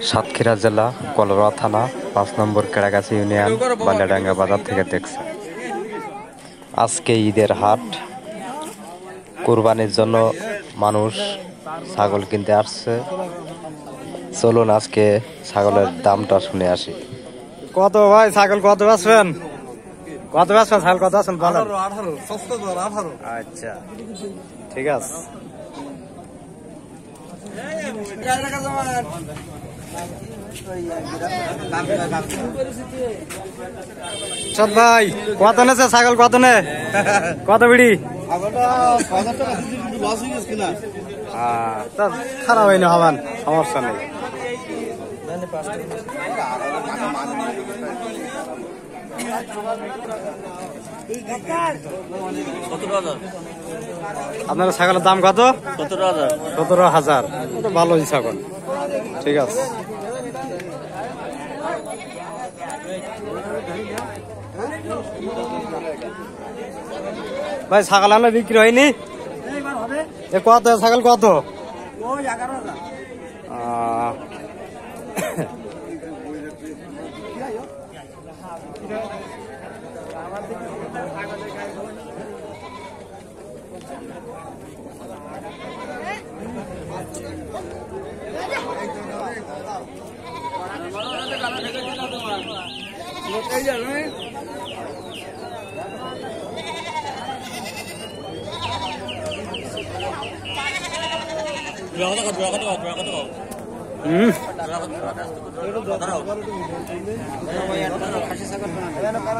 সাতক্ষীরা জেলা কলরা থানা ৫ নম্বর কেড়াগাছি ইউনিয়ন বালিয়াডাঙ্গা বাজার থেকে দেখছে। আজকে ঈদের হাট, কুরবানির জন্য মানুষ ছাগল কিনতে আসছে। চলুন আজকে ছাগলের দামটা শুনে আসি। কত ভাই ছাগল কত বেচবেন? কত বেচবেন ছাগল কত আছেন বলেন? 18 আচ্ছা ঠিক আছে। ভাই কত নেছে ছাগল? কত নে? কত বিড়ি? খারাপ হয়নি, হবান সমস্যা নেই। আপনার ছাগলের দাম কত? 17,000। ভালোই ছাগল, ঠিক আছে। ভাই ছাগল আনলে বিক্রি হয়নি? কত ছাগল কত?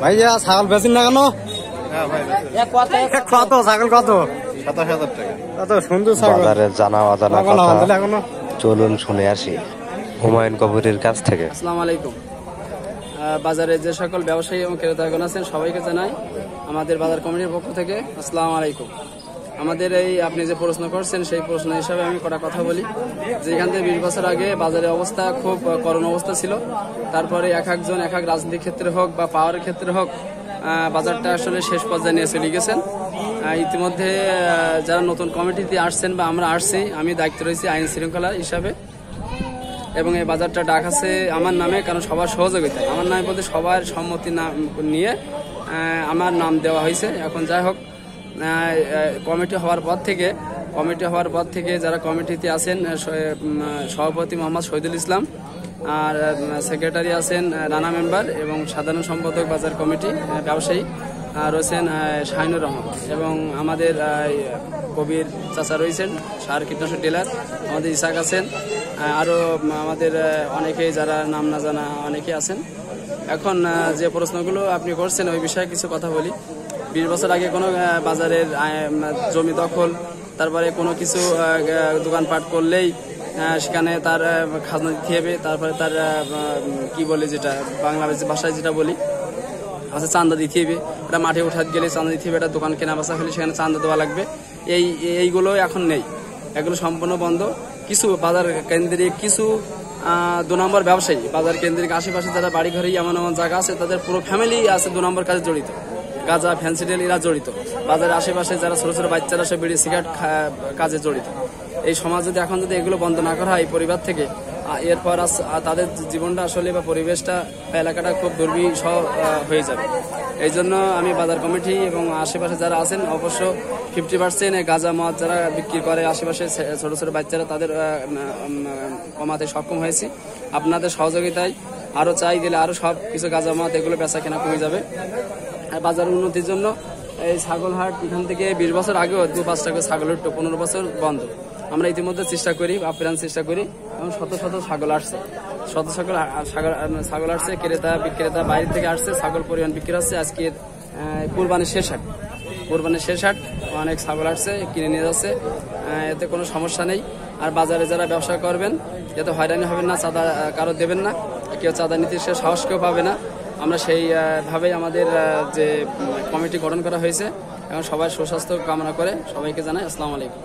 ভাই ছাগল বেচেন না কেন? কত ছাগল কত? 27,000 টাকা। কত সুন্দর ছাগল। বাজারের জানা অজানা কথা চলুন শুনে আসি হুমায়ুন কবিরের কাছ থেকে। আসসালামু আলাইকুম। বাজারে যে সকল ব্যবসায়ী এবং ক্রেতাগণ আছেন সবাইকে জানাই আমাদের বাজার কমিটির পক্ষ থেকে আসসালামু আলাইকুম। আমাদের এই আপনি যে প্রশ্ন করছেন সেই প্রশ্ন হিসাবে আমি কটা কথা বলি। যেখান থেকে 20 বছর আগে বাজারের অবস্থা খুব করুণ অবস্থা ছিল। তারপরে এক একজন এক এক রাজনীতির ক্ষেত্রে হোক বা পাওয়ারের ক্ষেত্রে হোক বাজারটা আসলে শেষ পর্যায়ে নিয়ে চলে গেছেন। ইতিমধ্যে যারা নতুন কমিটিতে আসছেন বা আমরা আসছি, আমি দায়িত্ব রয়েছি আইন শৃঙ্খলা হিসাবে, এবং এই বাজারটা ডাক আছে আমার নামে, কারণ সবার সহযোগিতা আমার নামে বলতে সবার সম্মতি নিয়ে আমার নাম দেওয়া হয়েছে। এখন যাই হোক, কমিটি হওয়ার পর থেকে যারা কমিটিতে আছেন, সভাপতি মোহাম্মদ শহীদুল ইসলাম, আর সেক্রেটারি আছেন রানা মেম্বার, এবং সাধারণ সম্পাদক বাজার কমিটি ব্যবসায়ী রয়েছেন শাহিনুর রহমান, এবং আমাদের কবির চাচা রয়েছেন সার কীটনাশক ডিলার, আমাদের ইসাক আছেন, আরও আমাদের অনেকেই যারা নাম না জানা অনেকেই আছেন। এখন যে প্রশ্নগুলো আপনি করছেন ওই বিষয়ে কিছু কথা বলি। 20 বছর আগে কোনো বাজারের জমি দখল, তারপরে কোনো কিছু দোকানপাট করলেই সেখানে তার খাজনা দিতে হবে, তারপরে তার কি বলে যেটা বাংলাদেশি ভাষায় যেটা বলি আচ্ছা চাঁদা দিতে হবে, এটা মাঠে উঠাতে গেলে চাঁদা দিতে হবে, এটা দোকান কেনা বেচা হলে সেখানে চাঁদা দেওয়া লাগবে। এইগুলো এখন নেই, এগুলো সম্পূর্ণ বন্ধ। কিছু বাজার কেন্দ্রিক কিছু 2 নম্বর ব্যবসায়ী, বাজার কেন্দ্রিক আশেপাশে যারা বাড়ি ঘরেই এমন জায়গা আছে, তাদের পুরো ফ্যামিলি আছে 2 নম্বর কাজে জড়িত, গাঁজা ফ্যান্সিডেল এরা জড়িত। বাজারের আশেপাশে যারা ছোট ছোট বাচ্চারা সব বিড়ি সিগারেট কাজে জড়িত। এই সমাজ যদি এখন যদি এগুলো বন্ধ না করা হয় পরিবার থেকে, এরপর তাদের জীবনটা আসলে বা পরিবেশটা এলাকাটা খুব দুর্বিষহ হয়ে যাবে। এই জন্য আমি বাজার কমিটি এবং আশেপাশে যারা আছেন অবশ্য 50% গাঁজা মদ যারা বিক্রি করে আশেপাশে ছোট ছোট বাচ্চারা, তাদের কমাতে সক্ষম হয়েছি। আপনাদের সহযোগিতায় আরও চাই দিলে আরও সব কিছু গাঁজা মদ এগুলো বেচা কেনা কমে যাবে। বাজার উন্নতির জন্য এই ছাগল হাট এখান থেকে 20 বছর আগেও 2-5 টাকা ছাগলের 15 বছর বন্ধ। আমরা ইতিমধ্যে চেষ্টা করি, আপ্রাণ চেষ্টা করি, এবং শত শত ছাগল আসছে, ছাগল আসছে, ক্রেতা বিক্রেতা বাইরে থেকে আসছে, ছাগল পরিমাণ বিক্রি হচ্ছে। আজকে কুরবানির শেষ হাট অনেক ছাগল আসছে, কিনে নিয়ে যাচ্ছে, এতে কোনো সমস্যা নেই। আর বাজারে যারা ব্যবসা করবেন যাতে হয়রানি হবেন না, চাঁদা কারো দেবেন না, কেউ চাঁদা নিতে সে সাহস কেউ পাবে না। আমরা সেইভাবেই আমাদের যে কমিটি গঠন করা হয়েছে, এবং সবার সুস্বাস্থ্য কামনা করে সবাইকে জানাই আসসালামু আলাইকুম।